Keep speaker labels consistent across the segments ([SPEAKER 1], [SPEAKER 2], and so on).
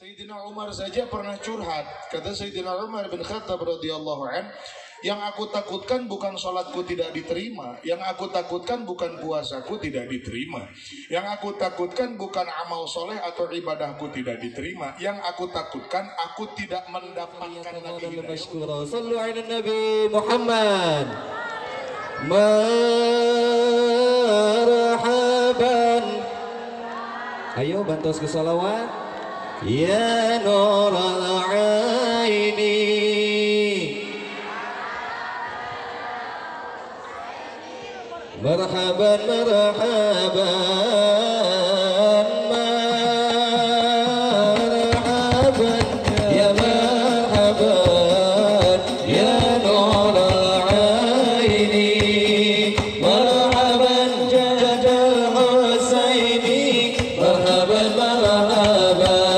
[SPEAKER 1] Sayyidina Umar saja pernah curhat. Kata Sayyidina Umar bin Khattab radhiyallahu an, yang aku takutkan bukan sholatku tidak diterima, yang aku takutkan bukan puasaku tidak diterima, yang aku takutkan bukan amal soleh atau ibadahku tidak diterima, yang aku takutkan aku tidak mendapatkan lagi hidayah.
[SPEAKER 2] Sallu ala Nabi Muhammad. Marhaban. Ayo bantos ke salawat. Ya nur al-aini. Marhaban marhaban marhaban ya marhaban ya nur al-aini. Marhaban jadal Husaini. Marhaban marhaban.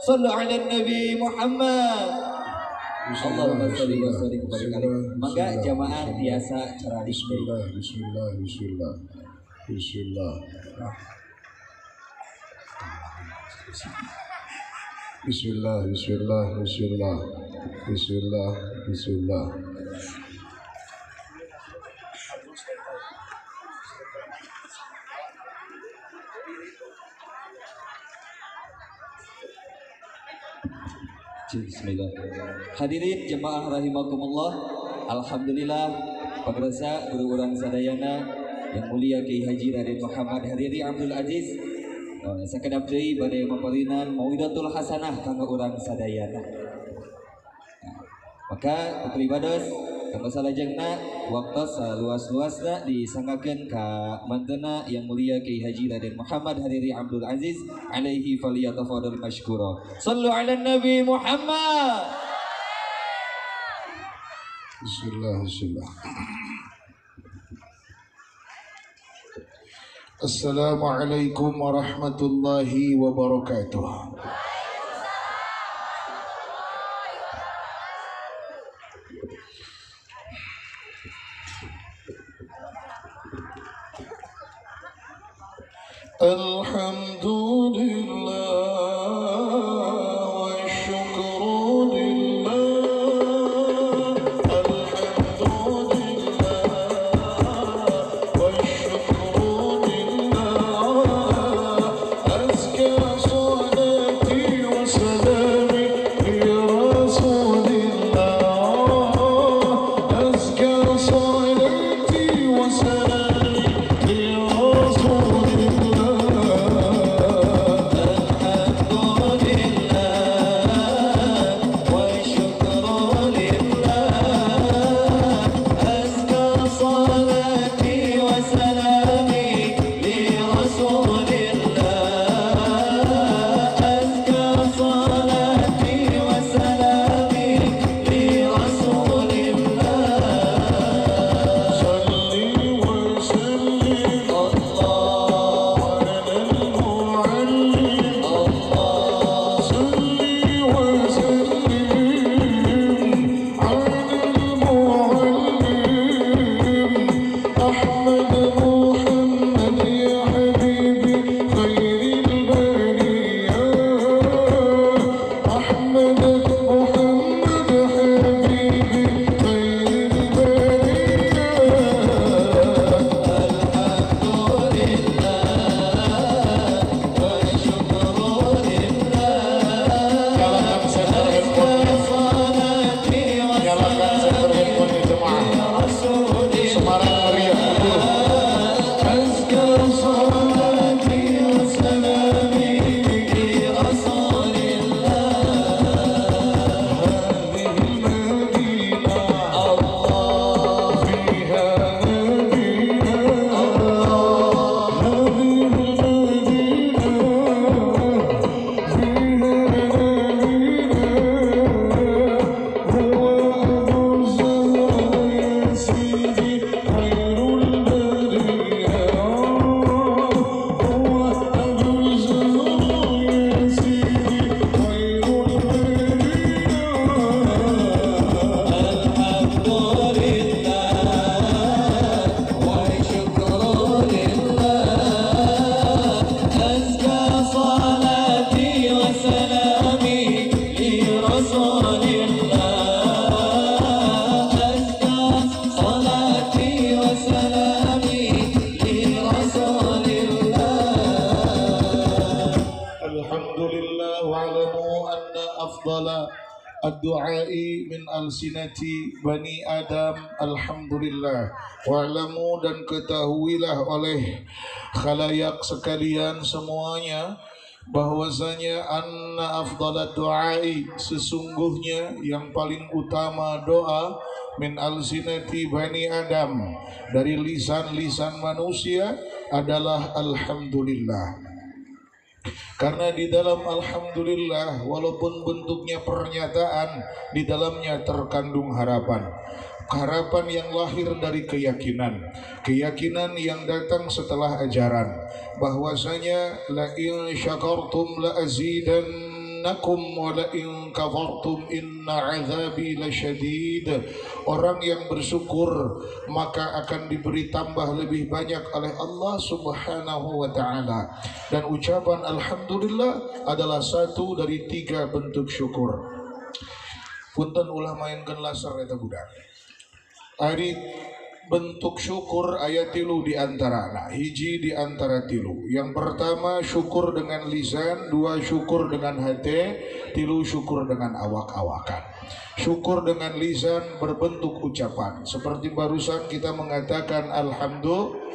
[SPEAKER 2] Sallu ala Nabi Muhammad. Allahumma sholli wa sallim kepada kalian. Maka jamaah biasa cara
[SPEAKER 1] Bismillah, bismillah, bismillah. Bismillah. Bismillah, bismillah, bismillah. Bismillah, bismillah.
[SPEAKER 2] Bismillah. Hadirin jemaah rahimakumullah. Alhamdulillah pagrasa guru urang sadayana yang mulia Kiai Haji Raden Muhammad Hariri Abdul Aziz sakedap deui bade maparinan mauidatul hasanah kanggo urang sadayana. Maka kepribados kanggo salajengna waktos luas-luasna disanggakeun ka mantena yang mulia Kiai Haji Raden Muhammad Hariri Abdul Aziz alaihi faliyatafadhal mashkura. Sallu ala Nabi Muhammad.
[SPEAKER 1] Bismillah. Assalamualaikum warahmatullahi wabarakatuh. Alhamdulillah wa syukru lillah. Alhamdulillah wa syukru lillah. Azka salati wa salami ya Rasulillah. Azka salati wa salami ya Rasulillah. Ad-du'ai min alsinati bani Adam. Alhamdulillah. Wa'lamu, dan ketahuilah oleh khalayak sekalian semuanya bahwasanya anna afdalat du'ai, sesungguhnya yang paling utama doa min alsinati bani Adam, dari lisan-lisan manusia adalah alhamdulillah. Karena di dalam alhamdulillah, walaupun bentuknya pernyataan, di dalamnya terkandung harapan. Harapan yang lahir dari keyakinan. Keyakinan yang datang setelah ajaran. Bahwasanya la in syakartum la azidannakum wa la in kafartum inna azabi lasyadid. Orang yang bersyukur maka akan diberi tambah lebih banyak oleh Allah Subhanahu wa ta'ala. Dan ucapan alhamdulillah adalah satu dari 3 bentuk syukur. Punten ulah main laser eta budak. Ari bentuk syukur ayat tilu di antara hiji di antara tilu. Yang pertama syukur dengan lisan, dua syukur dengan hati, tilu syukur dengan awak-awakan. Syukur dengan lisan berbentuk ucapan, seperti barusan kita mengatakan alhamdulillah.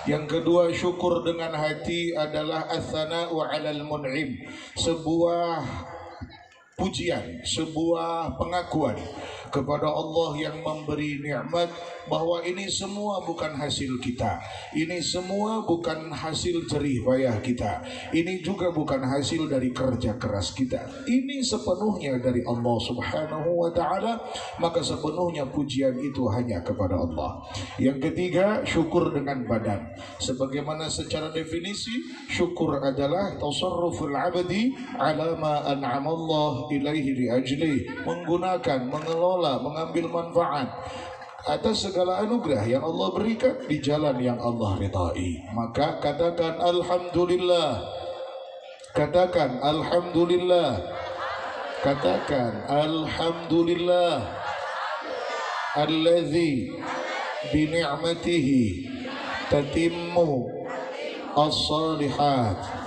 [SPEAKER 1] Yang kedua syukur dengan hati adalah ats-tsana'u 'alal mun'im, sebuah pujian, sebuah pengakuan kepada Allah yang memberi nikmat, bahwa ini semua bukan hasil kita, ini semua bukan hasil jerih payah kita, ini juga bukan hasil dari kerja keras kita, ini sepenuhnya dari Allah Subhanahu wa ta'ala, maka sepenuhnya pujian itu hanya kepada Allah. Yang ketiga syukur dengan badan, sebagaimana secara definisi syukur adalah tasarruful abdi ala ma an'ama Allah ilaihi li ajli, menggunakan, mengelola, mengambil manfaat atas segala anugerah yang Allah berikan di jalan yang Allah ridai. Maka katakan alhamdulillah, katakan alhamdulillah, katakan alhamdulillah allazi bi ni'matihi tatimmu as-salihat.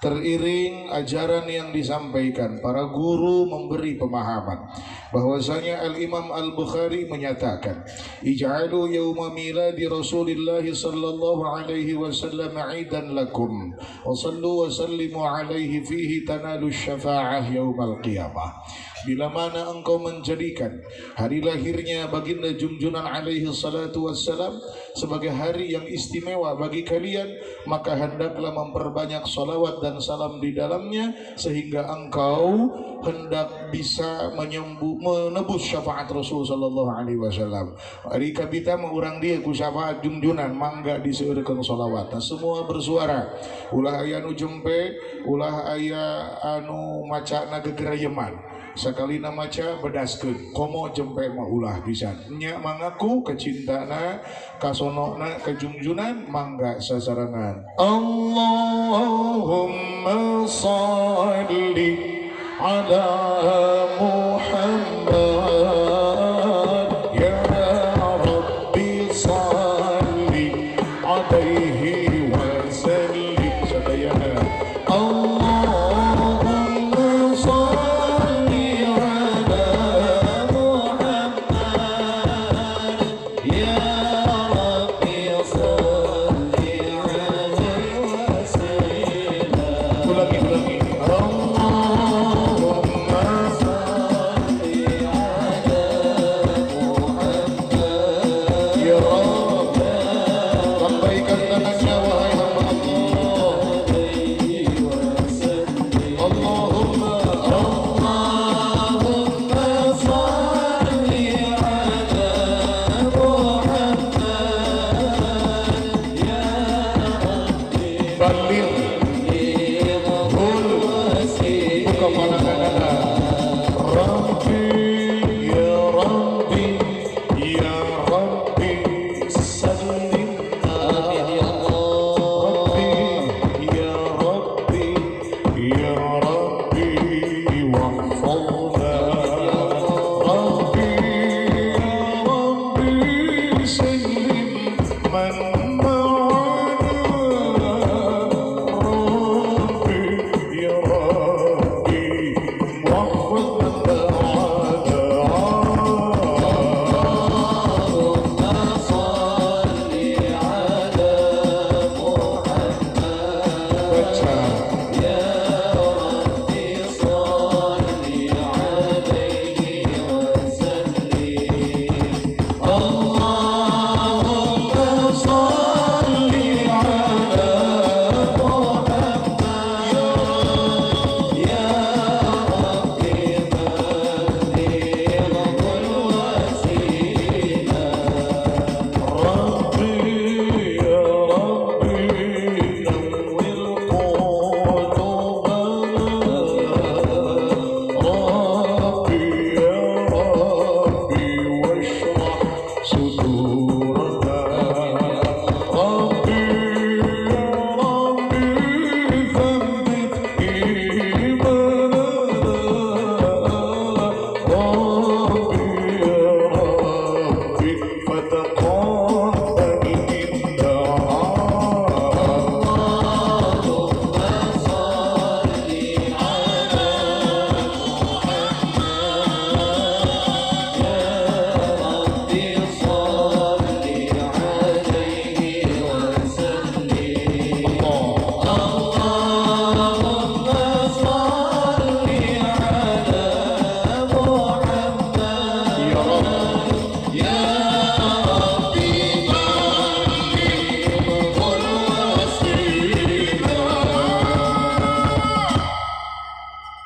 [SPEAKER 1] Teriring ajaran yang disampaikan, para guru memberi pemahaman bahwasanya Al-Imam Al-Bukhari menyatakan, ij'alu yawma miladi Rasulillah sallallahu alaihi wasallam 'idan lakum wa sallu wa sallimu alaihi fihi tanalu syafa'ah yaumal qiyamah. Bila mana engkau menjadikan hari lahirnya baginda junjunan alaihi salatu wassalam sebagai hari yang istimewa bagi kalian, maka hendaklah memperbanyak salawat dan salam di dalamnya, sehingga engkau hendak bisa menebus syafaat Rasul sallallahu alaihi wasallam. Ari kabita mengurang dia ku syafaat junjunan mangga diseurekeun salawat. Semua bersuara, ulah aya nu jempe, ulah aya anu macana gegerayeman. Sakalina maca bedaskeun komo jempe mah ulah pisan nya mangaku kecintana kasonona kejungjunan mangga sasarangan. Allahumma shalli ala Muhammad ya Rabbi shalli alaihi wa sallim sadayana.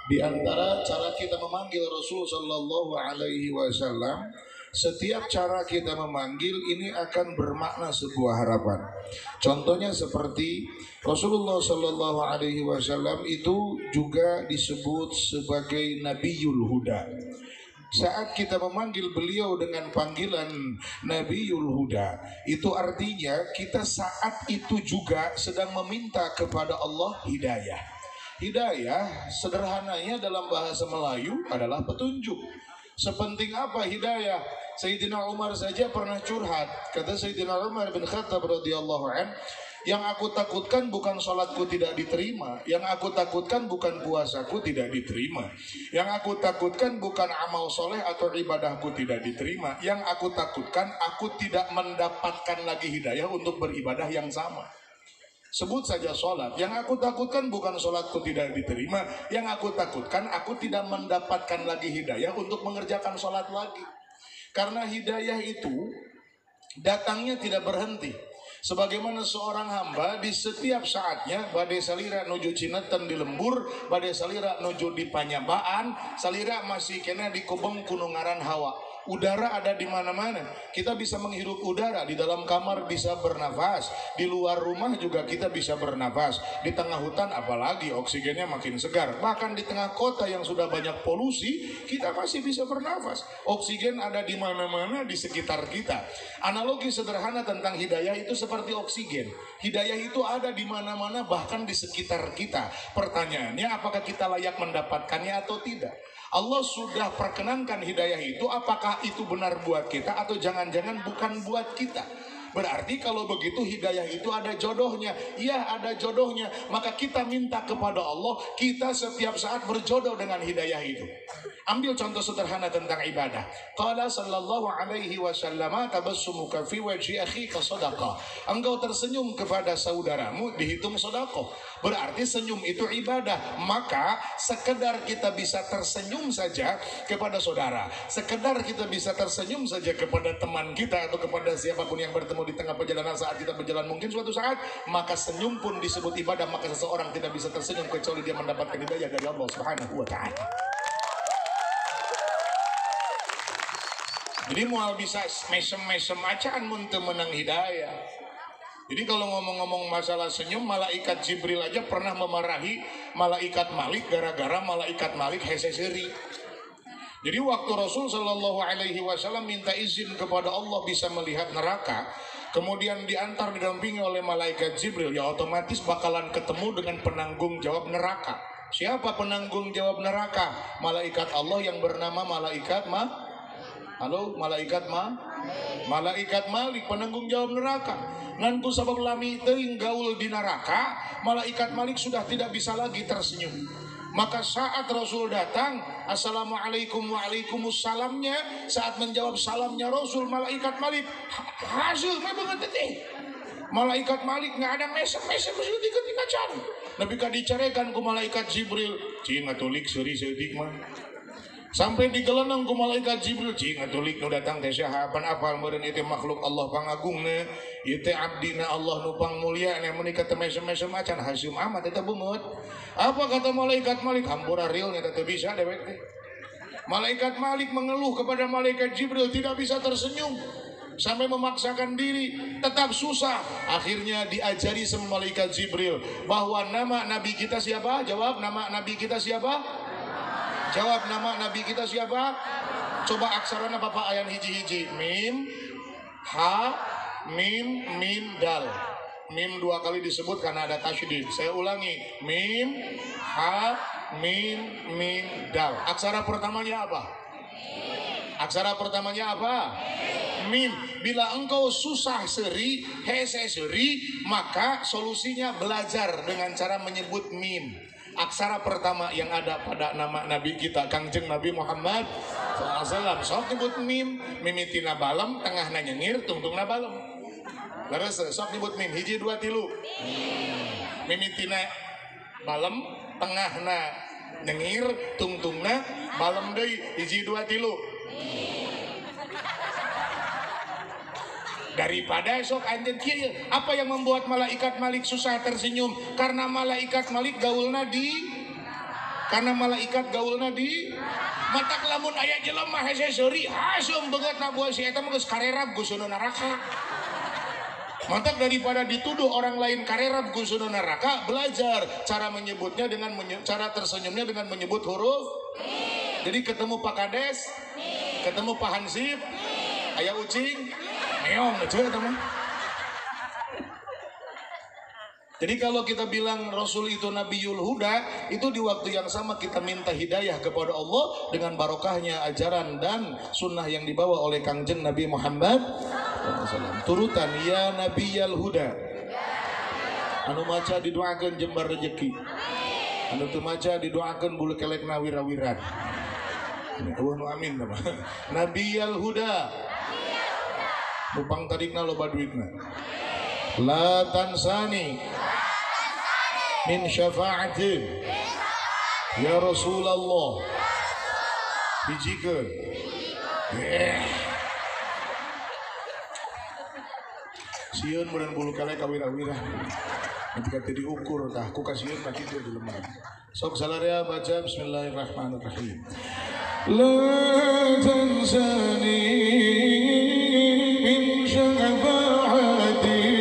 [SPEAKER 1] Di antara cara kita memanggil Rasul Sallallahu Alaihi Wasallam, setiap cara kita memanggil ini akan bermakna sebuah harapan. Contohnya seperti Rasulullah Sallallahu Alaihi Wasallam itu juga disebut sebagai Nabiul Huda. Saat kita memanggil beliau dengan panggilan Nabiul Huda, itu artinya kita saat itu juga sedang meminta kepada Allah hidayah. Hidayah sederhananya dalam bahasa Melayu adalah petunjuk. Sepenting apa hidayah? Sayyidina Umar saja pernah curhat. Kata Sayyidina Umar bin Khattab radhiyallahu an, yang aku takutkan bukan sholatku tidak diterima, yang aku takutkan bukan puasaku tidak diterima, yang aku takutkan bukan amal soleh atau ibadahku tidak diterima, yang aku takutkan aku tidak mendapatkan lagi hidayah untuk beribadah yang sama. Sebut saja sholat. Yang aku takutkan bukan sholatku tidak diterima, yang aku takutkan aku tidak mendapatkan lagi hidayah untuk mengerjakan sholat lagi. Karena hidayah itu datangnya tidak berhenti. Sebagaimana seorang hamba di setiap saatnya badai salira nuju Cinetan di lembur, badai salira nuju di Panyabaan, salira masih kena di Kubeng Kunungaran Hawa. Udara ada di mana-mana. Kita bisa menghirup udara, di dalam kamar bisa bernafas, di luar rumah juga kita bisa bernafas. Di tengah hutan apalagi oksigennya makin segar. Bahkan di tengah kota yang sudah banyak polusi, kita masih bisa bernafas. Oksigen ada di mana-mana di sekitar kita. Analogi sederhana tentang hidayah itu seperti oksigen. Hidayah itu ada di mana-mana bahkan di sekitar kita. Pertanyaannya apakah kita layak mendapatkannya atau tidak? Allah sudah perkenankan hidayah itu, apakah itu benar buat kita atau jangan-jangan bukan buat kita? Berarti kalau begitu hidayah itu ada jodohnya. Ya, ada jodohnya. Maka kita minta kepada Allah, kita setiap saat berjodoh dengan hidayah itu. Ambil contoh sederhana tentang ibadah. Qala sallallahu alaihi wasallam, tabassumuka fi wajhi akhika sadaqah. Engkau tersenyum kepada saudaramu dihitung sedekah. Berarti senyum itu ibadah. Maka sekedar kita bisa tersenyum saja kepada saudara, sekedar kita bisa tersenyum saja kepada teman kita atau kepada siapapun yang bertemu di tengah perjalanan saat kita berjalan mungkin suatu saat, maka senyum pun disebut ibadah. Maka seseorang tidak bisa tersenyum kecuali dia mendapatkan hidayah dari Allah Subhanahu wa taala. Jadi mual bisa mesem-mesem acaan mun teu menang hidayah. Jadi kalau ngomong-ngomong masalah senyum, malaikat Jibril aja pernah memarahi malaikat Malik gara-gara malaikat Malik heseseri. Jadi waktu Rasul Shallallahu Alaihi Wasallam minta izin kepada Allah bisa melihat neraka, kemudian diantar didampingi oleh malaikat Jibril, ya otomatis bakalan ketemu dengan penanggung jawab neraka. Siapa penanggung jawab neraka? Malaikat Allah yang bernama malaikat Malaikat Malik, penanggung jawab neraka. Ngantu sabab lami teuing gaul di neraka, malaikat Malik sudah tidak bisa lagi tersenyum. Maka saat Rasul datang, assalamualaikum waalaikumsalamnya, saat menjawab salamnya Rasul, malaikat Malik hasil banget teh. Malaikat Malik nggak ada mesem-mesem ketika can. Nabi dicarekan ku malaikat Jibril, cing atulik seuri seutik mah. Sampai digelenang ku malaikat Jibril, cing atulik nu datang teh saha pan apal meureun ieu teh makhluk Allah pangagungna, ieu teh abdina Allah nu pangmulia nya meuni teh mesem-mesem acan hasim amat eta beungeut. Apa kata malaikat Malik? Hampura real nya teh bisa dewek teh. Malaikat Malik mengeluh kepada malaikat Jibril, tidak bisa tersenyum. Sampai memaksakan diri, tetap susah. Akhirnya diajari sama malaikat Jibril bahwa nama nabi kita siapa? Jawab, nama nabi kita siapa? Jawab, nama nabi kita siapa? Coba aksarana Bapak ayan hiji-hiji. Mim, ha, mim, dal. Mim dua kali disebut karena ada tasydid. Saya ulangi. Mim, ha, mim, dal. Aksara pertamanya apa? Aksara pertamanya apa? Mim. Bila engkau susah seri, hese seri, maka solusinya belajar dengan cara menyebut mim. Aksara pertama yang ada pada nama Nabi kita, Kangjeng Nabi Muhammad SAW. Sok nyebut mim, mimitina balem, tengahna nyengir, tungtungna balem. Leres, sok nyebut mim, hiji dua tilu. Mimitina balem, tengahna nyengir, tungtungna balem deui, hiji dua tilu. Daripada sok anjeun kieu, apa yang membuat malaikat Malik susah tersenyum? Karena malaikat Malik gaulna di Karena malaikat gaulna di matak lamun aya jelema hese seuri asum beungeut na buah si eta mah geus karerab gusuna neraka. Matak daripada dituduh orang lain karerab gusuna neraka, belajar cara menyebutnya dengan cara tersenyumnya dengan menyebut huruf. Jadi ketemu Pak Kades, ketemu Pak Hansip, aya ucing, meong aja eta mah. Jadi kalau kita bilang Rasul itu Nabiul Huda, itu di waktu yang sama kita minta hidayah kepada Allah dengan barokahnya ajaran dan sunnah yang dibawa oleh Kangjeng Nabi Muhammad SAW. Turutan ya Nabiyal Huda. Anu maca didoakeun jembar rezeki. Anu teu maca didoakeun bulu kelekna wira-wiran. Nuhun amin teman. Nabiyal Huda. Nupang tadikna loba duitna. La tansani min syafa'atin ya Rasulullah hijikeun sieun mudah bulu kale kawira-wira ketika teu diukur tah ku kasieun mah kitu di lemah sok salarea baca bismillahirrahmanirrahim la tansani min syafa'atin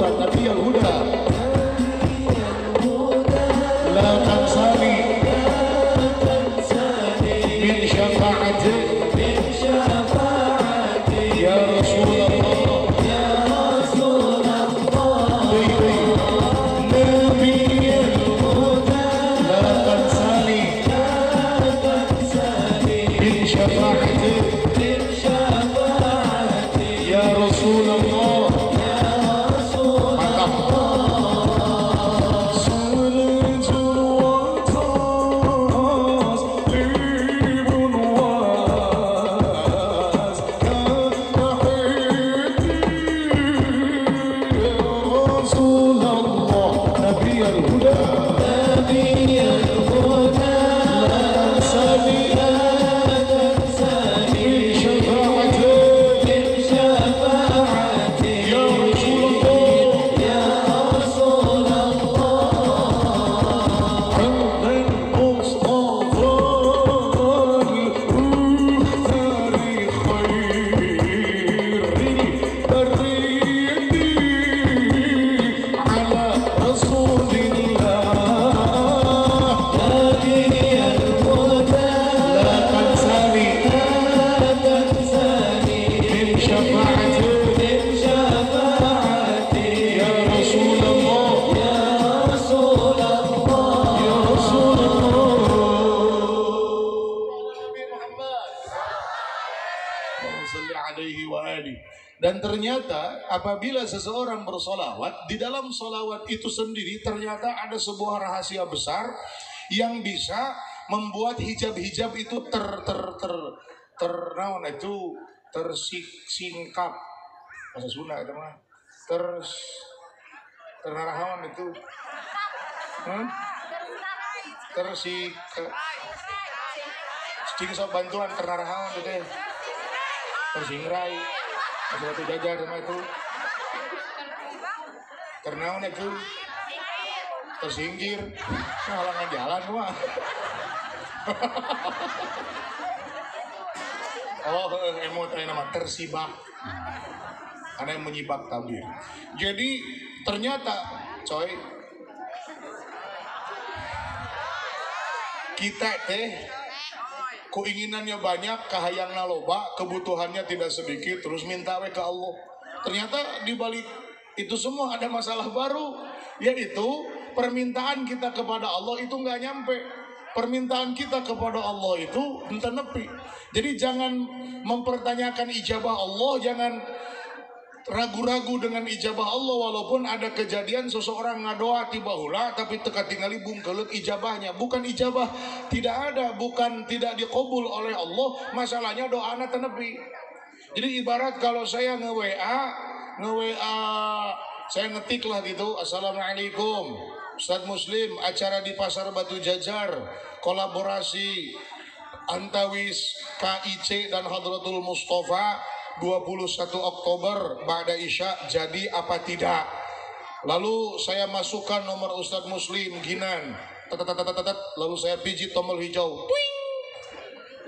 [SPEAKER 1] Nabiyal Huda la tansani min syafa'ati ya Rasulullah Nabiyal Huda la tansani min syafa'ati ya Rasulullah. Dan ternyata apabila seseorang bersolawat, di dalam solawat itu sendiri ternyata ada sebuah rahasia besar yang bisa membuat hijab-hijab itu tersingkap bahasa Sunda itu mah ternarahawan itu cing sok bantuan ternarahawan itu tersingrai suatu jajar sama itu ternaun itu tersingkir halangan jalan mah. Oh emot nama tersibak ada yang menyibak tabir. Jadi ternyata coy kita keinginannya banyak, kahayangna loba, kebutuhannya tidak sedikit, terus minta ke Allah. Ternyata di balik itu semua ada masalah baru, yaitu permintaan kita kepada Allah itu nggak nyampe. Permintaan kita kepada Allah itu enten nepi. Jadi jangan mempertanyakan ijabah Allah, jangan ragu-ragu dengan ijabah Allah, walaupun ada kejadian seseorang ngadoa tiba hula tapi teka tingali bungkelet ijabahnya. Bukan ijabah tidak ada, bukan tidak dikabul oleh Allah, masalahnya doana tenepi. Jadi ibarat kalau saya nge-WA saya ngetik lah gitu, Assalamualaikum Ustadz Muslim, acara di Pasar Batu Jajar, kolaborasi Antawis KIC dan Hadratul Mustafa 21 Oktober Ba'da Isya, jadi apa tidak? Lalu saya masukkan nomor Ustadz Muslim Ginan. Lalu saya pijit tombol hijau. Twing.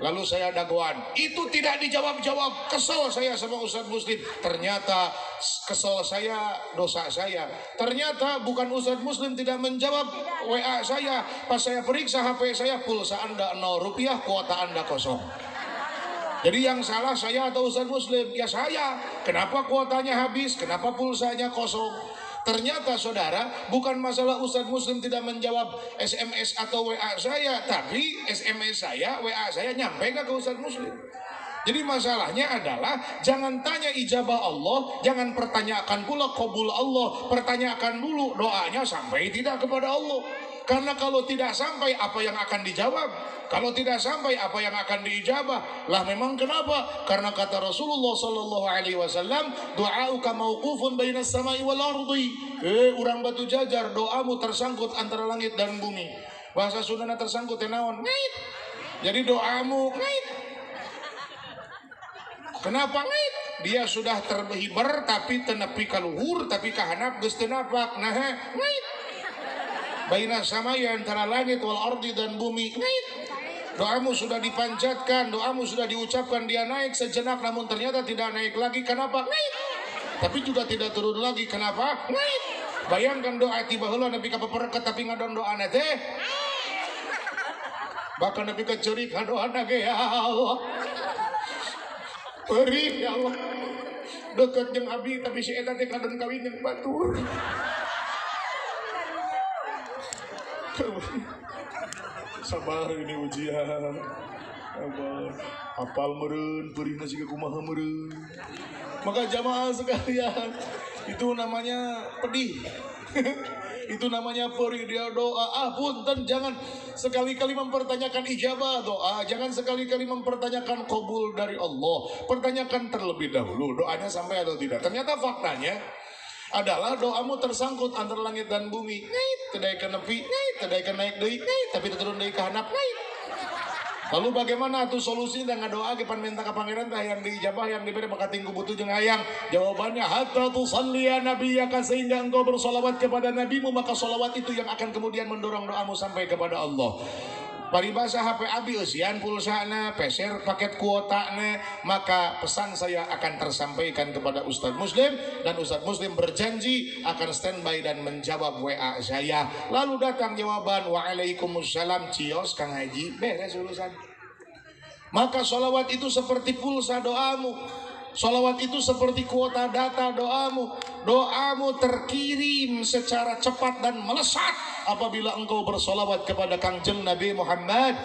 [SPEAKER 1] Lalu saya dakwaan, itu tidak dijawab-jawab. Kesel saya sama Ustadz Muslim. Ternyata kesel saya, dosa saya. Ternyata bukan Ustadz Muslim tidak menjawab WA saya. Pas saya periksa HP saya, pulsa Anda 0 rupiah, kuota Anda kosong. Jadi yang salah saya atau Ustadz Muslim? Ya saya. Kenapa kuotanya habis? Kenapa pulsanya kosong? Ternyata saudara, bukan masalah Ustadz Muslim tidak menjawab SMS atau WA saya, tapi SMS saya, WA saya nyampe nggak ke Ustadz Muslim. Jadi masalahnya adalah jangan tanya ijabah Allah, jangan pertanyakan pula qabul Allah. Pertanyakan dulu doanya sampai tidak kepada Allah. Karena kalau tidak sampai, apa yang akan dijawab? Kalau tidak sampai, apa yang akan diijabah? Lah memang kenapa? Karena kata Rasulullah sallallahu alaihi wasallam, du'auka mauqufun bainas samai wal ardi. Urang Batu Jajar, doamu tersangkut antara langit dan bumi. Bahasa Sundana tersangkut tenaon? Ngait. Jadi doamu ngait. Kenapa ngait? Dia sudah terhibar tapi tenepi kaluhur, tapi kahanap geus teu napak. Nah, ngait. Bainas samai antara langit wal ardi dan bumi. Ngait. Doamu sudah dipanjatkan, doamu sudah diucapkan, dia naik sejenak namun ternyata tidak naik lagi. Kenapa? Ngait. Tapi juga tidak turun lagi. Kenapa? Ngait. Bayangkan doa tiba heula nepi ka pepereket tapi ngadon doana teh. Bahkan nepi ka ceurik doana ge ya Allah. Perih ya Allah. Deket jeung abdi tapi si eta teh kadon kawin jeung batur. Sabar ini ujian. Apal meureun, perihna siga kumaha meureun. Maka jamaah sekalian, itu namanya pedih. Itu namanya perih dia doa. Punten, jangan sekali-kali mempertanyakan ijabah doa, jangan sekali-kali mempertanyakan qabul dari Allah. Pertanyakan terlebih dahulu doanya sampai atau tidak. Ternyata faktanya adalah doamu tersangkut antara langit dan bumi. Ngait, tedai ke nepi, ngait, tedai ke naik deui, ngait, tapi turun deui ka handap, ngait. Lalu bagaimana tuh solusinya ngadoa ke pan minta ka pangeran teh yang diijabah yang diberi maka tinggu butuh jeung hayang. Jawabannya hatta tusalliya nabiyyaka, sehingga engkau bersolawat kepada nabimu, maka solawat itu yang akan kemudian mendorong doamu sampai kepada Allah. Paribasa HP abi eusian pulsana, peser paket kuotana, maka pesan saya akan tersampaikan kepada Ustadz Muslim dan Ustadz Muslim berjanji akan standby dan menjawab WA saya. Lalu datang jawaban waalaikumsalam, cios Kang Haji, beres urusan. Maka sholawat itu seperti pulsa doamu. Sholawat itu seperti kuota data doamu. Doamu terkirim secara cepat dan melesat apabila engkau bersolawat kepada Kangjeng Nabi Muhammad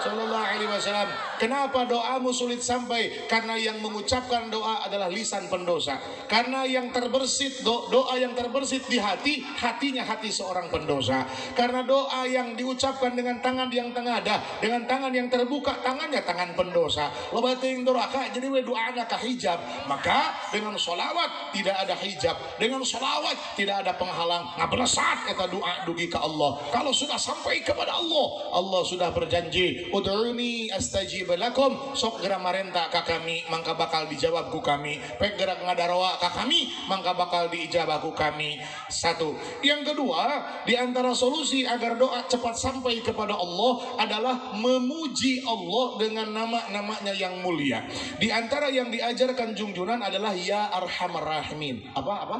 [SPEAKER 1] Sallallahu Alaihi Wasallam. Kenapa doamu sulit sampai? Karena yang mengucapkan doa adalah lisan pendosa. Karena yang terbersit doa yang terbersit di hati, hatinya hati seorang pendosa. Karena doa yang diucapkan dengan tangan yang tengadah, dengan tangan yang terbuka, tangannya tangan pendosa. Loba teuing doraka jadi we doana ka hijab. Maka dengan sholawat tidak ada hijab, dengan sholawat tidak ada penghalang. Ngaberesat eta doa dugi ka Allah. Kalau sudah sampai kepada Allah, Allah sudah berjanji, ud'uni astajib lakum, sok geura marenta ka kami mangka bakal dijawab ku kami. Pek geura ngadaroa ka kami mangka bakal diijabah ku kami. Satu. Yang kedua, di antara solusi agar doa cepat sampai kepada Allah adalah memuji Allah dengan nama-namanya yang mulia. Di antara yang diajarkan junjunan adalah ya arhamar rahimin. Apa?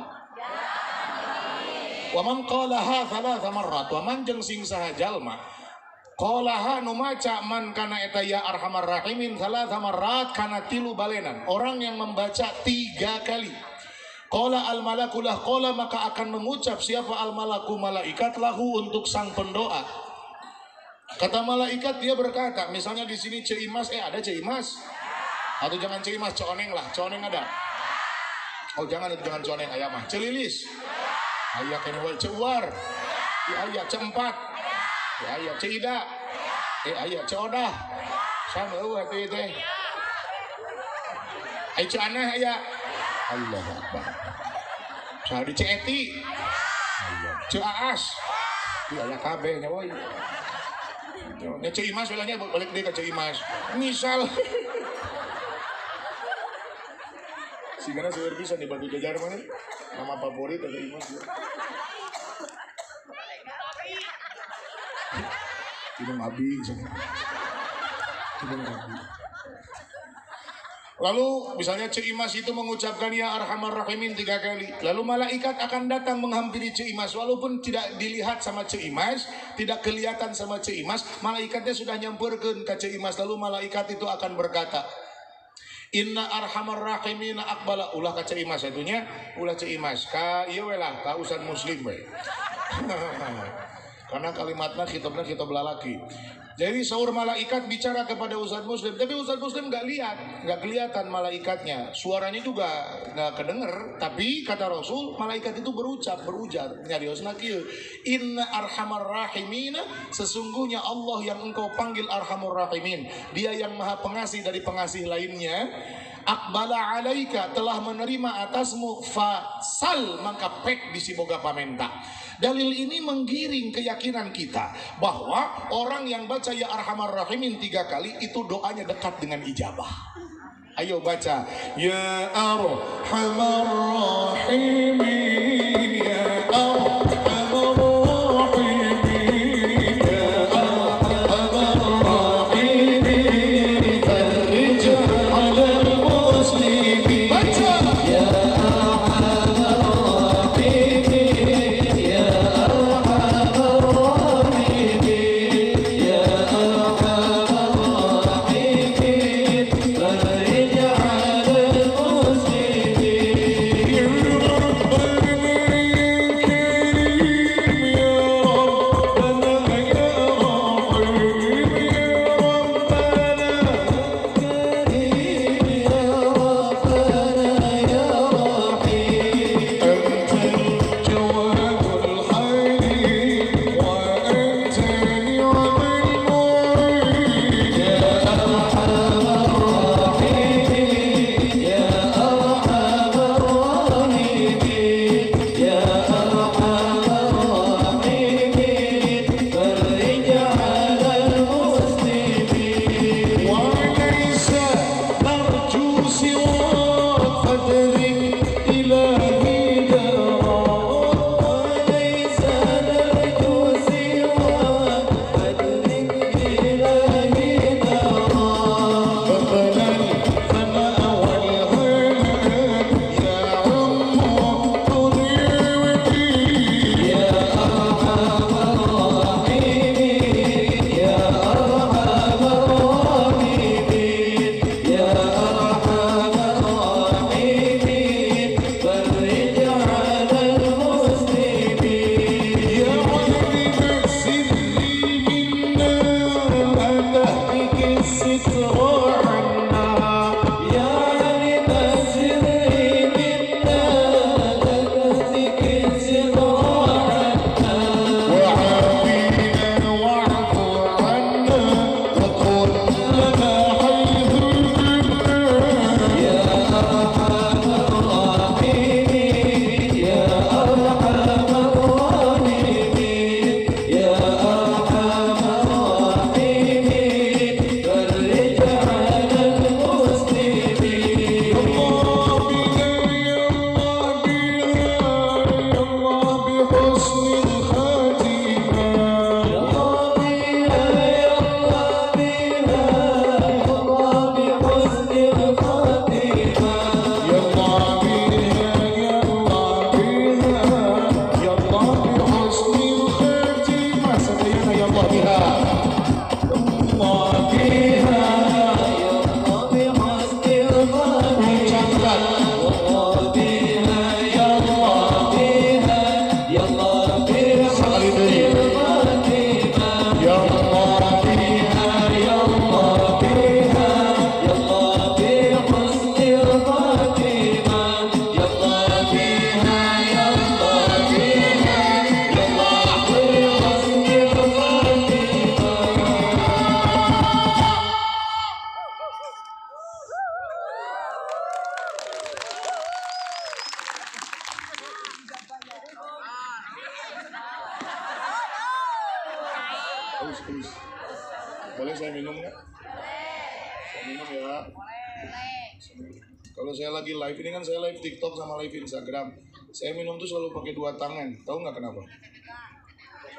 [SPEAKER 1] Wa man qalaha thalatha marrat, wa man jeung sing saha jalma qalaha nu maca man kana eta ya arhamar rahimin thalatha marrat kana 3 balenan. Orang yang membaca 3 kali. Qala al malaku lah, qala maka akan mengucap siapa al malaku, malaikat, lahu untuk sang pendoa. Kata malaikat, dia berkata, misalnya di sini Ceimas, ada Ceimas? Atau jangan Ceimas, Coneng lah, Coneng ada. Oh jangan Coneng, ayah mah Celilis. Ayah kene wae Ceuar. Ayah Ceempat. Ayah Ceida. Ayah Ceodah. Sama eueuh teh teh. Ai Ceanah aya. Allahu Akbar. Saha di Ceeti. Ceaas. Aya kabeh nya woy. Nya Ceimas bilangnya balik deui ka Ceimas. Misal sigana seueur pisan di Batu Jajar mah. Nama favorit ada Imas ya. Hidung abi. Hidung abi. Lalu misalnya Cik Imas itu mengucapkan ya Arhamar Rahimin 3 kali. Lalu malaikat akan datang menghampiri Cik Imas. Walaupun tidak dilihat sama Cik Imas, tidak kelihatan sama Cik Imas, malaikatnya sudah nyamperkeun ke Cik Imas. Lalu malaikat itu akan berkata, Inna Arhamar Rahimin akbala. Ulah ka Cik Imas atunya, ulah Cik Imas. Ka ieu we lah, ka Ustaz Muslim we. Karena kalimatnya khitabna khitab lalaki. Jadi saur malaikat bicara kepada Ustaz Muslim, tapi Ustaz Muslim nggak lihat, nggak kelihatan malaikatnya, suaranya juga nggak kedenger. Tapi kata Rasul, malaikat itu berujar, nyariosna kieu, Inna Arhamar Rahimin, sesungguhnya Allah yang engkau panggil Arhamur Rahimin, Dia yang Maha Pengasih dari pengasih lainnya. Akbala alaika, telah menerima atasmu, fasal maka pek disiboga pamenta. Dalil ini menggiring keyakinan kita bahwa orang yang baca ya Arhamar Rahimin 3 kali itu doanya dekat dengan ijabah. Ayo baca ya Arhamar Rahimin, ya Arhamar Rahimin, ya Arhamar Rahimin, farij 'alal muslimin. Baca ya Terus. Boleh saya minum nggak? Saya minum ya. Kalau saya lagi live, ini kan saya live TikTok sama live Instagram. Saya minum tuh selalu pakai 2 tangan. Tahu nggak kenapa?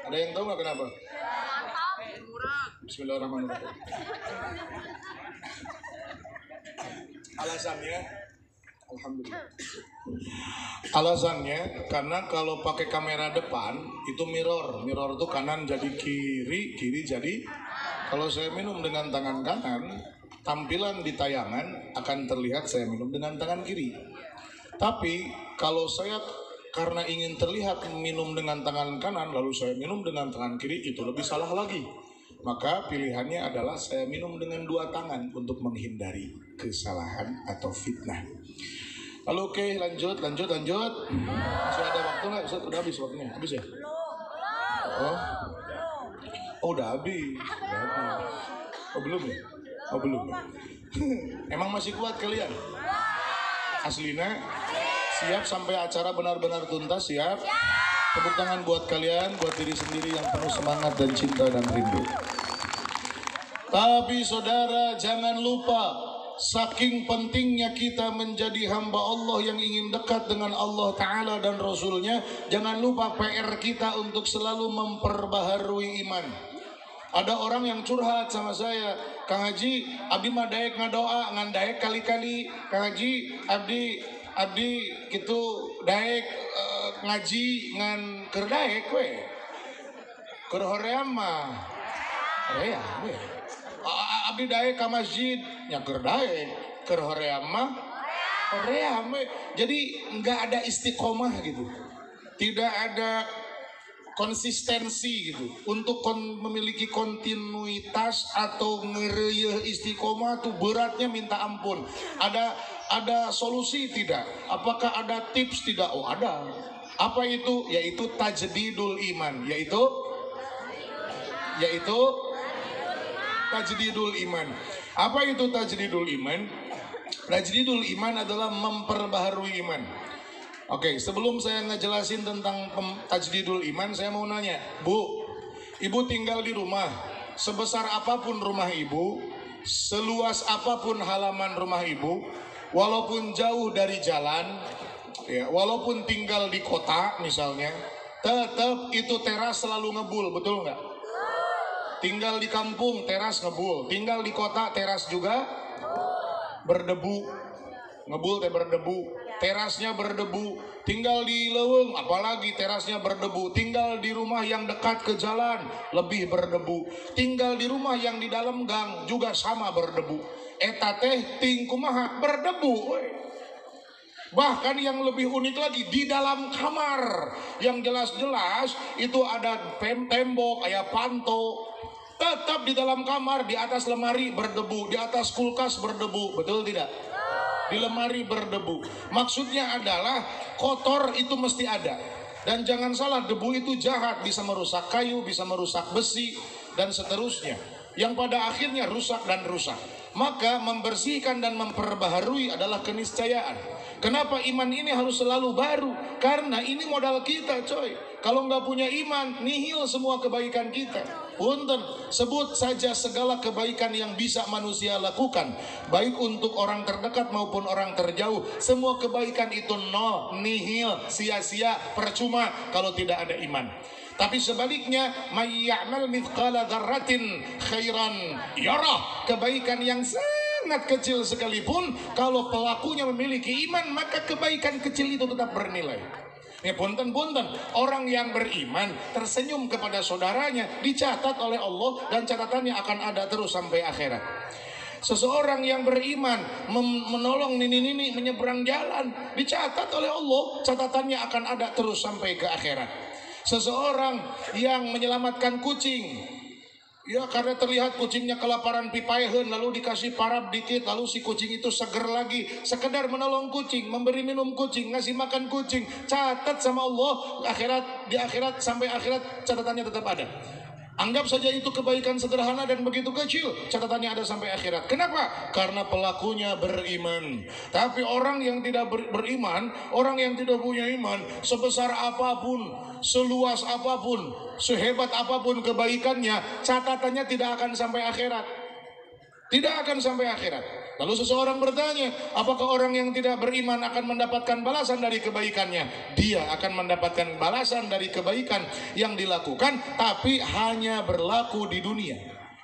[SPEAKER 1] Ada yang tahu nggak kenapa? Bismillahirrahmanirrahim. Alasannya, alhamdulillah. Alasannya karena kalau pakai kamera depan itu mirror itu kanan jadi kiri, kiri jadi. Kalau saya minum dengan tangan kanan, tampilan di tayangan akan terlihat saya minum dengan tangan kiri. Tapi kalau saya karena ingin terlihat minum dengan tangan kanan lalu saya minum dengan tangan kiri, itu lebih salah lagi. Maka pilihannya adalah saya minum dengan dua tangan untuk menghindari kesalahan atau fitnah. Lalu oke, lanjut. Masih ada waktu nggak? Udah habis waktunya? Habis ya? Oh udah habis. Oh belum ya? Oh belum ya? Emang masih kuat kalian? Aslina? Siap sampai acara benar-benar tuntas? Siap? Tepuk tangan buat kalian, buat diri sendiri yang penuh semangat dan cinta dan rindu. Tapi saudara jangan lupa, saking pentingnya kita menjadi hamba Allah yang ingin dekat dengan Allah Ta'ala dan Rasulnya, jangan lupa PR kita untuk selalu memperbaharui iman. Ada orang yang curhat sama saya, Kang Haji, abdi mah daek ngadoa, ngan daek kali-kali, Kang Haji, abdi gitu daek ngaji ngan keur daek we. Keur hoream mah rea we. Abdi daek ka masjid nya keur daek, keur hoream mah hoream we. Jadi enggak ada istiqomah gitu. Tidak ada konsistensi gitu. Untuk memiliki kontinuitas atau ngereuyeun istiqomah tuh beratnya minta ampun. Ada solusi tidak? Apakah ada tips tidak? Oh ada. Apa itu? Yaitu tajdidul iman. Yaitu tajdidul iman. Apa itu tajdidul iman? Tajdidul iman adalah memperbaharui iman. Oke, sebelum saya ngejelasin tentang tajdidul iman, saya mau nanya, Bu, Ibu tinggal di rumah, sebesar apapun rumah Ibu, seluas apapun halaman rumah Ibu, walaupun jauh dari jalan, ya, walaupun tinggal di kota misalnya, tetap itu teras selalu ngebul, betul nggak? Tinggal di kampung, teras ngebul. Tinggal di kota, teras juga berdebu. Ngebul teh berdebu. Terasnya berdebu. Tinggal di leuweung apalagi terasnya berdebu. Tinggal di rumah yang dekat ke jalan lebih berdebu. Tinggal di rumah yang di dalam gang juga sama berdebu. Eta teh ting kumaha berdebu. Bahkan yang lebih unik lagi di dalam kamar yang jelas-jelas itu ada tembok, ada panto. Tetap di dalam kamar, di atas lemari berdebu, di atas kulkas berdebu, betul tidak? Di lemari berdebu. Maksudnya adalah kotor itu mesti ada. Dan jangan salah, debu itu jahat, bisa merusak kayu, bisa merusak besi, dan seterusnya. Yang pada akhirnya rusak dan rusak. Maka membersihkan dan memperbaharui adalah keniscayaan. Kenapa iman ini harus selalu baru? Karena ini modal kita, coy. Kalau nggak punya iman, nihil semua kebaikan kita. Punten, sebut saja segala kebaikan yang bisa manusia lakukan, baik untuk orang terdekat maupun orang terjauh. Semua kebaikan itu nol, nihil, sia-sia, percuma kalau tidak ada iman. Tapi sebaliknya, may ya'mal mithqala dzarratin khairan yarah. Kebaikan yang sangat kecil sekalipun, kalau pelakunya memiliki iman, maka kebaikan kecil itu tetap bernilai. Ya punten, orang yang beriman tersenyum kepada saudaranya dicatat oleh Allah dan catatannya akan ada terus sampai akhirat. Seseorang yang beriman menolong nini-nini menyeberang jalan dicatat oleh Allah, catatannya akan ada terus sampai ke akhirat. Seseorang yang menyelamatkan kucing, ya karena terlihat kucingnya kelaparan pipaeheun lalu dikasih parab dikit lalu si kucing itu seger lagi, sekedar menolong kucing, memberi minum kucing, ngasih makan kucing, catat sama Allah di akhirat sampai akhirat catatannya tetap ada. Anggap saja itu kebaikan sederhana dan begitu kecil, catatannya ada sampai akhirat. Kenapa? Karena pelakunya beriman. Tapi orang yang tidak beriman, orang yang tidak punya iman, sebesar apapun, seluas apapun, sehebat apapun kebaikannya, catatannya tidak akan sampai akhirat. Tidak akan sampai akhirat. Lalu seseorang bertanya, apakah orang yang tidak beriman akan mendapatkan balasan dari kebaikannya? Dia akan mendapatkan balasan dari kebaikan yang dilakukan, tapi hanya berlaku di dunia.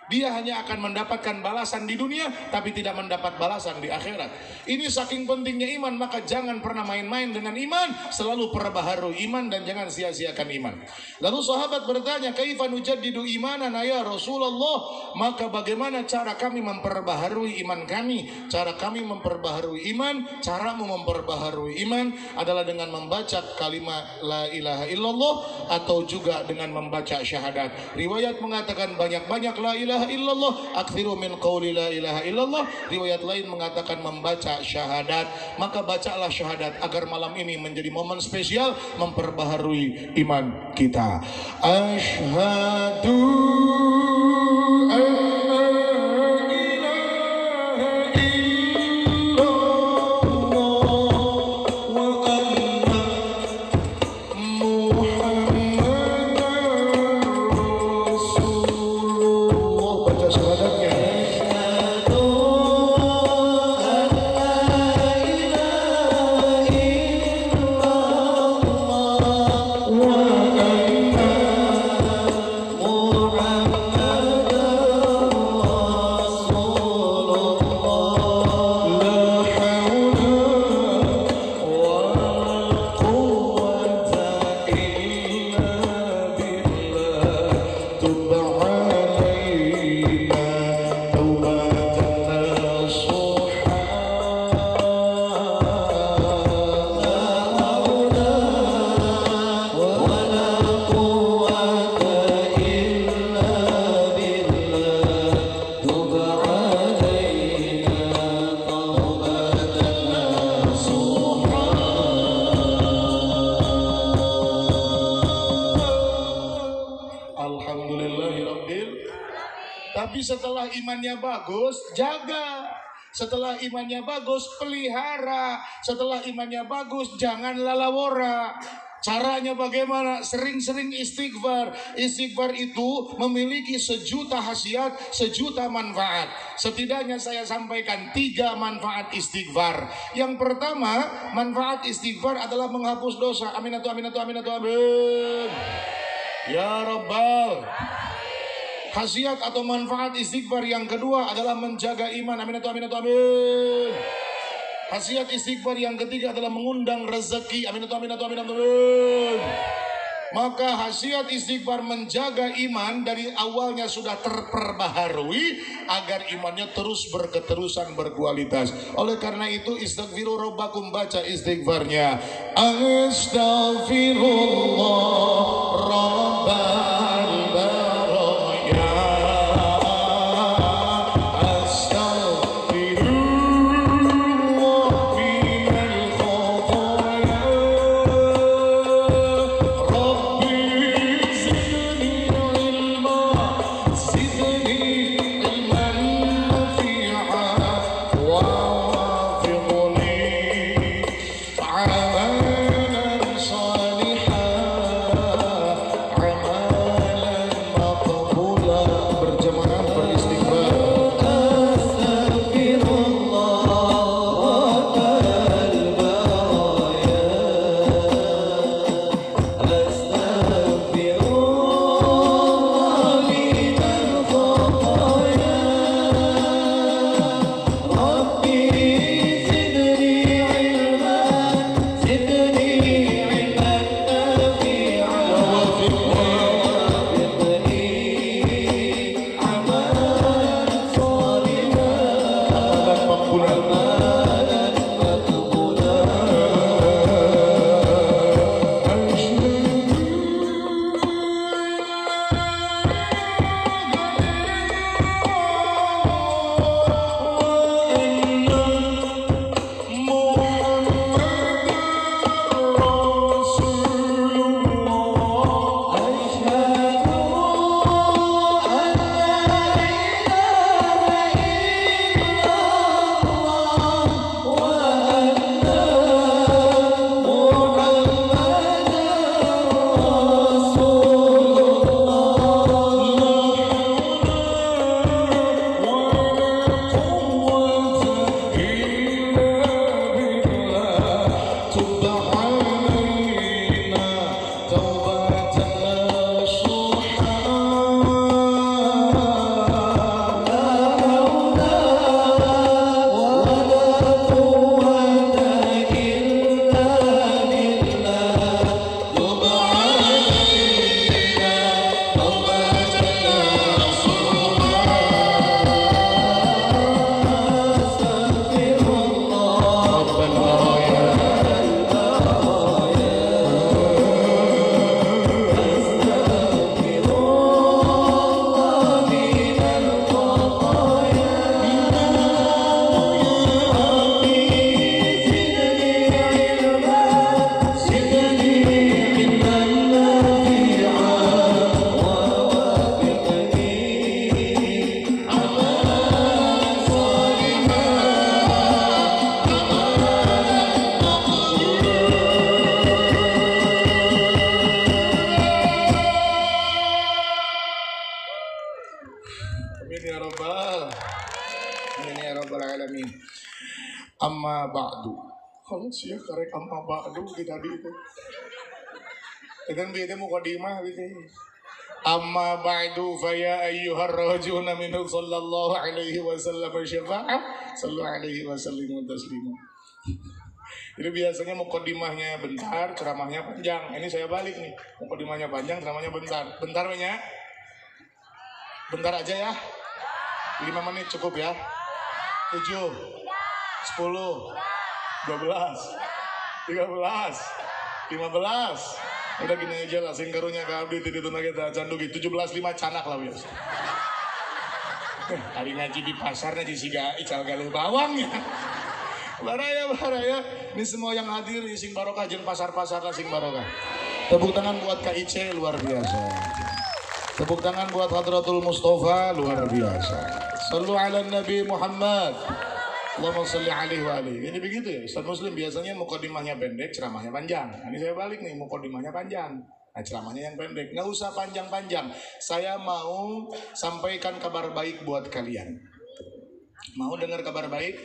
[SPEAKER 1] Dia hanya akan mendapatkan balasan di dunia, tapi tidak mendapat balasan di akhirat. Ini saking pentingnya iman, maka jangan pernah main-main dengan iman. Selalu perbaharui iman dan jangan sia-siakan iman. Lalu sahabat bertanya, kaifa nujaddidu imanana ya Rasulullah? Maka bagaimana cara kami memperbaharui iman kami? Cara kami memperbaharui iman, caramu memperbaharui iman adalah dengan membaca kalimat la ilaha illallah atau juga dengan membaca syahadat. Riwayat mengatakan banyak-banyak la ilaha illallah, akthiru min qawli la ilaha illallah. Riwayat lain mengatakan membaca syahadat. Maka bacalah syahadat agar malam ini menjadi momen spesial memperbaharui iman kita. Asyhadu Tapi setelah imannya bagus, jaga. Setelah imannya bagus, pelihara. Setelah imannya bagus, jangan lalawora. Caranya bagaimana? Sering-sering istighfar. Istighfar itu memiliki sejuta khasiat, sejuta manfaat. Setidaknya saya sampaikan 3 manfaat istighfar. Yang pertama, manfaat istighfar adalah menghapus dosa. Aminatu, aminatu, aminatu, amin. Ya Rabbal. Khasiat atau manfaat istighfar yang kedua adalah menjaga iman. Amin, amin, amin. Khasiat istighfar yang ketiga adalah mengundang rezeki. Amin, amin, amin, amin. Maka khasiat istighfar menjaga iman dari awalnya sudah terperbaharui agar imannya terus berketerusan berkualitas. Oleh karena itu istighfiru rabbakum, baca istighfarnya. Astaghfirullah rabbal Amin ya rabbal. Amin ya rabbal alamin. Amma ba'du. Kalau sih karek amma ba'du kita tadi itu. Dengan beda mukadimah gitu. Amma ba'du fa ya ayyuhar rajuluna minhu sallallahu alaihi wasallam syafa'ah sallu alaihi wasallimu taslima. Jadi biasanya mukadimahnya bentar, ceramahnya panjang. Ini saya balik nih. Mukadimahnya panjang, ceramahnya bentar. Bentar banyak. Bentar aja ya. 5 menit cukup ya. 7 10 12 13 15. Udah gini aja lah, sing karunya ke abdi itu kita candu gitu 17 5 canak lah biasa. Hari ngaji di pasar ngaji siga ical galuh bawang ya. Baraya. Ini semua yang hadir di sing barokah jeung pasar-pasar lah sing barokah. Tepuk tangan buat KIC luar biasa. Tepuk tangan buat Hadratul Mustafa luar biasa. Sallu ala Nabi Muhammad. Allahumma salli alaihi wa alihi. Ini begitu ya, Ustaz Muslim biasanya mukadimahnya pendek, ceramahnya panjang. Ini saya balik nih, mukadimahnya panjang. Nah, ceramahnya yang pendek. Nggak usah panjang-panjang. Saya mau sampaikan kabar baik buat kalian. Mau dengar kabar baik?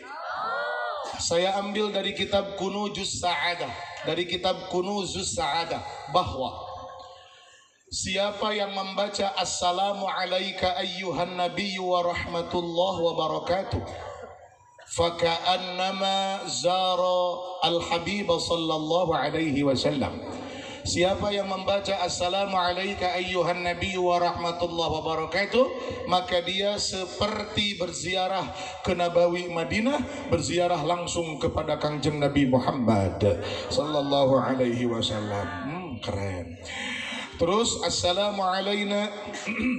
[SPEAKER 1] Saya ambil dari kitab Kunuzus Sa'adah. Dari kitab Kunuzus Sa'adah. Bahwa siapa yang membaca Assalamu alaika ayyuhan nabiyyu wa rahmatullah wa barakatuh, faka'annama zara al-habib sallallahu alaihi wasallam. Siapa yang membaca Assalamu alaika ayyuhan nabiyyu wa rahmatullahi wa barakatuh, maka dia seperti berziarah ke Nabawi Madinah, berziarah langsung kepada Kangjeng Nabi Muhammad sallallahu alaihi wasallam. Keren. Terus Assalamu alaina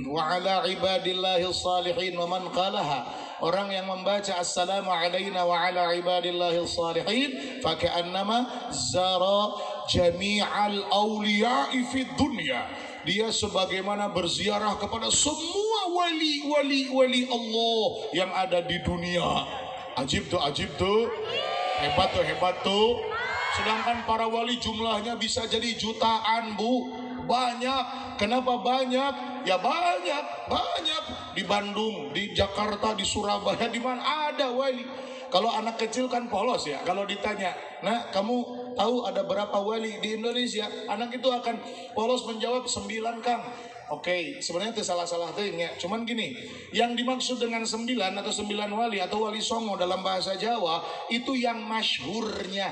[SPEAKER 1] wa ala ibadillahis salihin wa man qalaha. Orang yang membaca Assalamu alaina wa ala ibadillahis salihin faka'annama zara jami'al awliya'i fid dunya. Dia sebagaimana berziarah kepada semua wali Allah yang ada di dunia. Ajib tuh. Hebat tuh. Sedangkan para wali jumlahnya bisa jadi jutaan, Bu. Banyak. Kenapa banyak? Ya banyak. Di Bandung, di Jakarta, di Surabaya, di mana ada wali. Kalau anak kecil kan polos ya. Kalau ditanya, nah kamu tahu ada berapa wali di Indonesia? Anak itu akan polos menjawab 9 Kang. Oke, sebenarnya itu salah-salah ya. Cuman gini, yang dimaksud dengan 9 atau 9 wali atau wali songo dalam bahasa Jawa itu yang masyhurnya,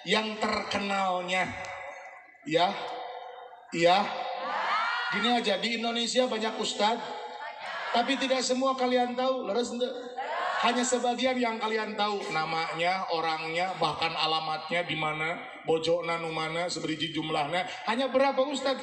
[SPEAKER 1] yang terkenalnya. Ya. Gini aja, di Indonesia banyak ustadz, tapi tidak semua kalian tahu. Leres ente? Hanya sebagian yang kalian tahu, namanya, orangnya, bahkan alamatnya di mana, bojona nu mana, seberiji jumlahnya. Hanya berapa ustadz?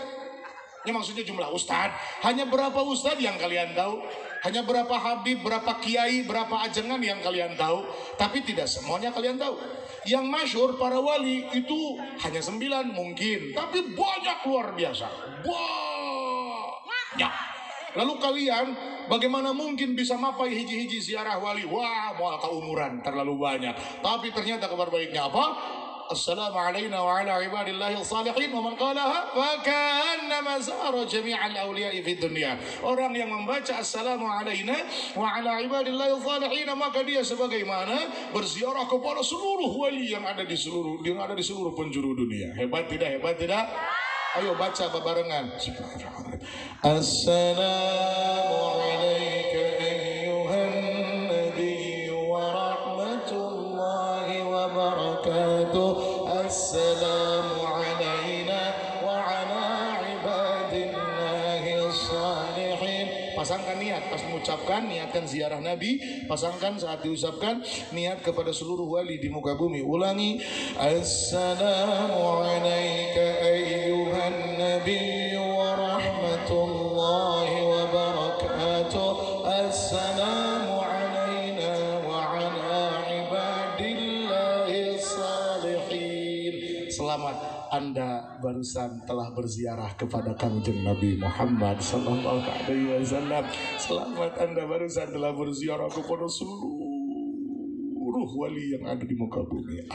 [SPEAKER 1] Ya maksudnya jumlah ustadz. Hanya berapa ustadz yang kalian tahu? Hanya berapa habib, berapa kiai, berapa ajengan yang kalian tahu? Tapi tidak semuanya kalian tahu. Yang masyhur para wali itu hanya 9 mungkin, tapi banyak luar biasa. Banyak. Lalu kalian bagaimana mungkin bisa mapai hiji-hiji ziarah wali? Wah, mau keumuran terlalu banyak. Tapi ternyata kabar baiknya apa? Assalamu alayna wa ala ibadillahi salihin wa man qalaha faka'annama zara jami'al awliya'i fid dunya. Orang yang membaca Assalamu alayna wa ala ibadillahi salihin, maka dia sebagaimana berziarah kepada seluruh wali yang ada di seluruh penjuru dunia. Hebat tidak? Ayo baca barengan. Assalamu alayka ayyuhan nabiyyu wa rahmatullahi wa barakatuh. Assalamu alayna wa ala ibadillahi salihin. Pasangkan niat pas mengucapkan, niatkan ziarah Nabi. Pasangkan saat diucapkan, niat kepada seluruh wali di muka bumi. Ulangi. Assalamu alayka ayyuhan nabiyyu wa rahmatullahi wa barakatuh. Assalamu alayna wa ala ibadillahi salihin. Selamat, Anda barusan telah berziarah kepada Kangjeng Nabi Muhammad sallallahu alaihi wasallam. Selamat, Anda barusan telah berziarah kepada seluruh wali yang ada di muka bumi.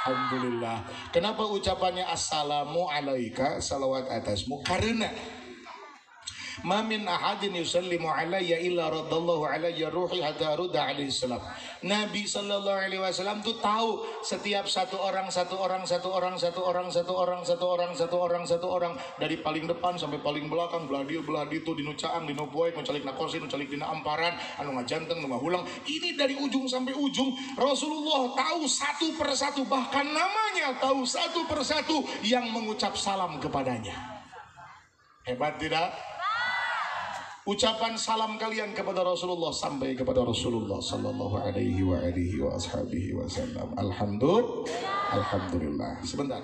[SPEAKER 1] Alhamdulillah. Kenapa ucapannya assalamu alaika, salawat atasmu? Karena Ma min ahadin yusallimu alayya illa raddallahu alayya ruhi hatta rudda alaihi salam. Nabi sallallahu alaihi wasallam tuh tahu setiap satu orang dari paling depan sampai paling belakang, belah dia tuh dinu caang, dinu poe, nu calik na kursi, nu calik dina amparan, anu ngajanteng, nu ngahulang. Ini dari ujung sampai ujung Rasulullah tahu satu persatu, bahkan namanya tahu satu persatu yang mengucap salam kepadanya. Hebat tidak? Ucapan salam kalian kepada Rasulullah sampai kepada Rasulullah sallallahu alaihi wa alihi wa ashabihi wasallam. Alhamdulillah. Sebentar.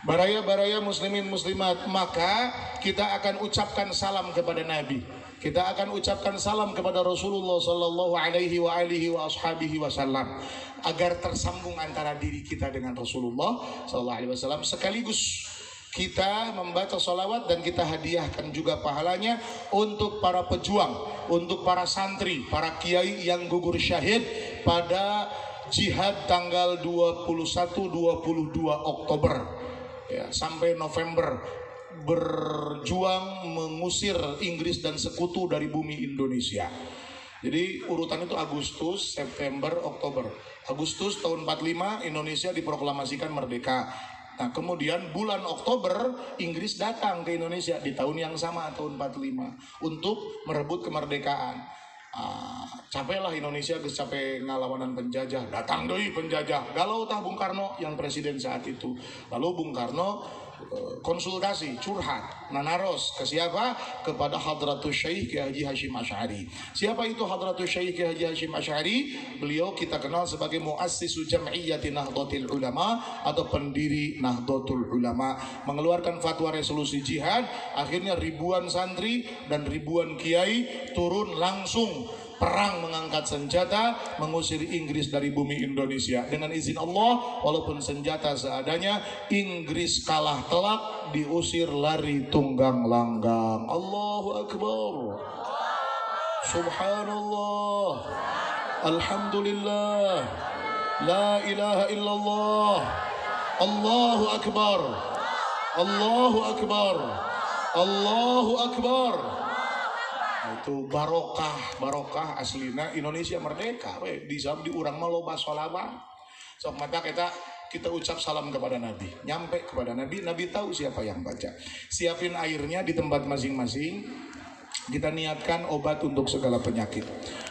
[SPEAKER 1] Baraya-baraya muslimin muslimat, maka kita akan ucapkan salam kepada Nabi. Kita akan ucapkan salam kepada Rasulullah sallallahu alaihi wa alihi wa ashabihi wasallam agar tersambung antara diri kita dengan Rasulullah sallallahu alaihi wasallam. Sekaligus kita membaca salawat dan kita hadiahkan juga pahalanya untuk para pejuang, untuk para santri, para kiai yang gugur syahid pada jihad tanggal 21-22 Oktober. Ya, sampai November berjuang mengusir Inggris dan sekutu dari bumi Indonesia. Jadi urutan itu Agustus, September, Oktober. Agustus tahun 45 Indonesia diproklamasikan merdeka. Nah, kemudian bulan Oktober Inggris datang ke Indonesia di tahun yang sama, tahun 45, untuk merebut kemerdekaan. Capeklah Indonesia capek ngalawanan penjajah, datang deui penjajah, galau tah Bung Karno yang presiden saat itu. Lalu Bung Karno konsultasi, curhat, nanaros ke siapa? Kepada Hadratus Syekh Kiai Haji Hasyim Asy'ari. Siapa itu Hadratus Syekh Kiai Haji Hasyim Asy'ari? Beliau kita kenal sebagai Muassisu Jam'iyyati Nahdlatul Ulama atau pendiri Nahdlatul Ulama, mengeluarkan fatwa resolusi jihad. Akhirnya ribuan santri dan ribuan kiai turun langsung perang, mengangkat senjata, mengusir Inggris dari bumi Indonesia. Dengan izin Allah, walaupun senjata seadanya, Inggris kalah telak, diusir lari tunggang langgang. Allahu Akbar. Subhanallah. Alhamdulillah. La ilaha illallah. Allahu Akbar. Allahu Akbar. Allahu Akbar. Itu barokah aslina Indonesia merdeka we di urang mah loba sholawat. Sok mata kita ucap salam kepada Nabi, nyampe kepada Nabi tahu siapa yang baca. Siapin airnya di tempat masing-masing. Kita niatkan obat untuk segala penyakit.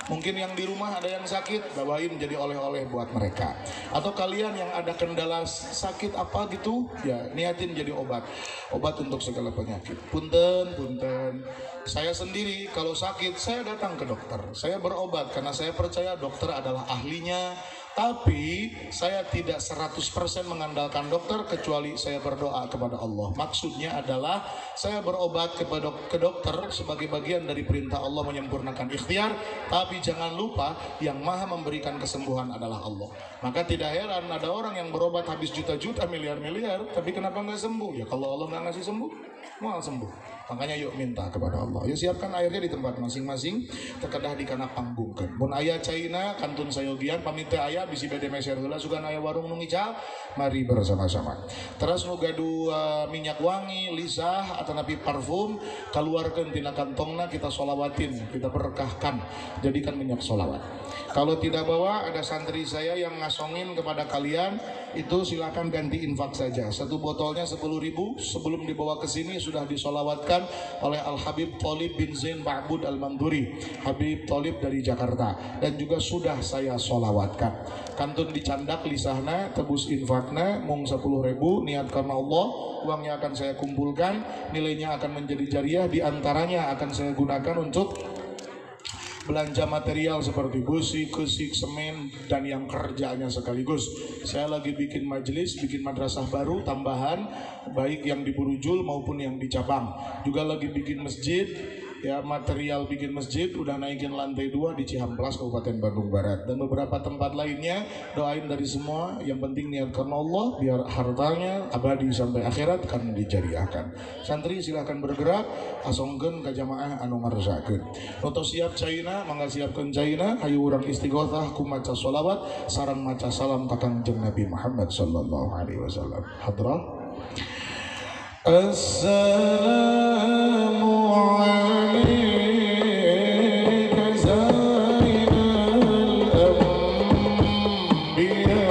[SPEAKER 1] Mungkin yang di rumah ada yang sakit, bawain jadi oleh-oleh buat mereka. Atau kalian yang ada kendala sakit apa gitu, ya niatin jadi obat untuk segala penyakit. Punten. Saya sendiri kalau sakit saya datang ke dokter. Saya berobat karena saya percaya dokter adalah ahlinya. Tapi saya tidak 100% mengandalkan dokter kecuali saya berdoa kepada Allah. Maksudnya adalah saya berobat ke dokter sebagai bagian dari perintah Allah menyempurnakan ikhtiar. Tapi jangan lupa yang maha memberikan kesembuhan adalah Allah. Maka tidak heran ada orang yang berobat habis juta-juta, miliar-miliar, tapi kenapa nggak sembuh? Ya kalau Allah nggak ngasih sembuh, mau sembuh. Makanya yuk minta kepada Allah. Yuk siapkan airnya di tempat masing-masing, terkedah di kana panggungkeun. Mun aya caina kantun sayogian pamit aya bisi bade meser heula sugan aya warung nu ngical, mari bersama-sama. Terus nu gaduh minyak wangi, lisah atau napi parfum keluarkan tina kantongna, kita sholawatin, kita berkahkan, jadikan minyak sholawat. Kalau tidak bawa, ada santri saya yang ngasongin kepada kalian, itu silakan ganti infak saja. Satu botolnya 10.000, sebelum dibawa ke sini sudah disolawatkan oleh Al Habib Thalib bin Zain Ma'bud Al Manduri, Habib Thalib dari Jakarta, dan juga sudah saya solawatkan. Kantun dicandak lisahna, tebus infakna, mung 10.000, niat karena Allah, uangnya akan saya kumpulkan, nilainya akan menjadi jariah, diantaranya akan saya gunakan untuk belanja material seperti busi, kesik, semen, dan yang kerjanya sekaligus. Saya lagi bikin majelis, bikin madrasah baru tambahan, baik yang di Burujul maupun yang di cabang. Juga lagi bikin masjid Ya, material bikin masjid udah naikin lantai 2 di Cihamplas Kabupaten Bandung Barat, dan beberapa tempat lainnya. Doain dari semua, yang penting niat karena Allah biar hartanya abadi sampai akhirat kan dijariahkan. Santri silahkan bergerak, asongkeun ka jamaah anu ngaresakeun. Noto siap caina, mangga siapkeun caina, hayu urang istighosah ku maca sholawat sareng maca salam ka Kangjeng Nabi Muhammad sallallahu alaihi wasallam. Hadrah. Assalamu alayka zainal anbiya.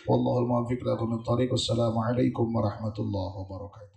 [SPEAKER 1] Wallahul muwaffiq ila aqwamit thoriq. Wassalamualaikum warahmatullahi wabarakatuh.